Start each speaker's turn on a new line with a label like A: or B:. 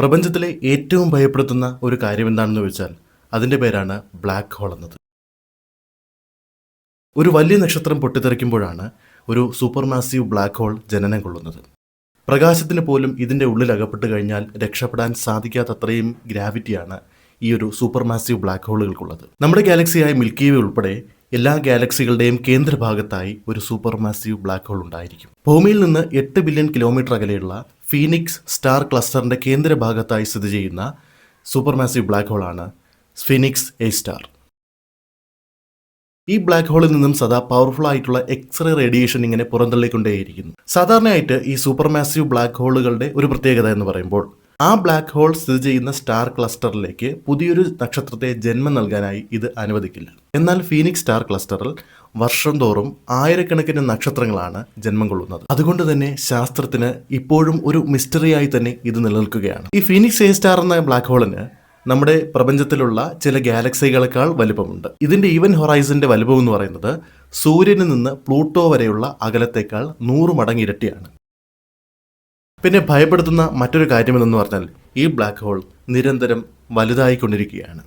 A: പ്രപഞ്ചത്തിലെ ഏറ്റവും ഭയപ്പെടുത്തുന്ന ഒരു കാര്യം എന്താണെന്ന് ചോദിച്ചാൽ അതിൻ്റെ പേരാണ് ബ്ലാക്ക് ഹോൾ എന്നത്. ഒരു വലിയ നക്ഷത്രം പൊട്ടിത്തെറിക്കുമ്പോഴാണ് ഒരു സൂപ്പർ മാസീവ് ബ്ലാക്ക് ഹോൾ ജനനം കൊള്ളുന്നത്. പ്രകാശത്തിന് പോലും ഇതിൻ്റെ ഉള്ളിൽ അകപ്പെട്ട് കഴിഞ്ഞാൽ രക്ഷപ്പെടാൻ സാധിക്കാത്തത്രയും ഗ്രാവിറ്റിയാണ് ഈ ഒരു സൂപ്പർ മാസീവ് ബ്ലാക്ക് ഹോളുകൾക്കുള്ളത്. നമ്മുടെ ഗാലക്സിയായ മിൽക്കി വേ ഉൾപ്പെടെ എല്ലാ ഗാലക്സികളുടെയും കേന്ദ്രഭാഗത്തായി ഒരു സൂപ്പർ മാസീവ് ബ്ലാക്ക് ഹോൾ ഉണ്ടായിരിക്കും. ഭൂമിയിൽ നിന്ന് 8 ബില്യൺ കിലോമീറ്റർ അകലെയുള്ള ഫീനിക്സ് സ്റ്റാർ ക്ലസ്റ്ററിന്റെ കേന്ദ്രഭാഗത്തായി സ്ഥിതി ചെയ്യുന്ന സൂപ്പർ മാസീവ് ബ്ലാക്ക് ഹോളാണ് ഫീനിക്സ് എ സ്റ്റാർ. ഈ ബ്ലാക്ക് ഹോളിൽ നിന്നും സദാ പവർഫുൾ ആയിട്ടുള്ള എക്സ്റേ റേഡിയേഷൻ ഇങ്ങനെ പുറന്തള്ളിക്കൊണ്ടേയിരിക്കുന്നു. സാധാരണയായിട്ട് ഈ സൂപ്പർ മാസീവ് ബ്ലാക്ക് ഹോളുകളുടെ ഒരു പ്രത്യേകത എന്ന് പറയുമ്പോൾ ആ ബ്ലാക്ക് ഹോൾ സ്ഥിതി ചെയ്യുന്ന സ്റ്റാർ ക്ലസ്റ്ററിലേക്ക് പുതിയൊരു നക്ഷത്രത്തെ ജന്മം നൽകാനായി ഇത് അനുവദിക്കില്ല. എന്നാൽ ഫീനിക്സ് സ്റ്റാർ ക്ലസ്റ്ററിൽ വർഷം തോറും ആയിരക്കണക്കിന് നക്ഷത്രങ്ങളാണ് ജന്മം കൊള്ളുന്നത്. അതുകൊണ്ട് തന്നെ ശാസ്ത്രത്തിന് ഇപ്പോഴും ഒരു മിസ്റ്ററിയായി തന്നെ ഇത് നിലനിൽക്കുകയാണ്. ഈ ഫീനിക്സ് എ സ്റ്റാർ എന്ന ബ്ലാക്ക് ഹോളിന് നമ്മുടെ പ്രപഞ്ചത്തിലുള്ള ചില ഗാലക്സികളെക്കാൾ വലുപ്പമുണ്ട്. ഇതിന്റെ ഈവൻ ഹൊറൈസന്റെ വലുപ്പം എന്ന് പറയുന്നത് സൂര്യനിൽ നിന്ന് പ്ലൂട്ടോ വരെയുള്ള അകലത്തേക്കാൾ 100 മടങ്ങ് ഇരട്ടിയാണ്. പിന്നെ ഭയപ്പെടുത്തുന്ന മറ്റൊരു കാര്യമെന്ന് പറഞ്ഞാൽ ഈ ബ്ലാക്ക് ഹോൾ നിരന്തരം വലുതായിക്കൊണ്ടിരിക്കുകയാണ്.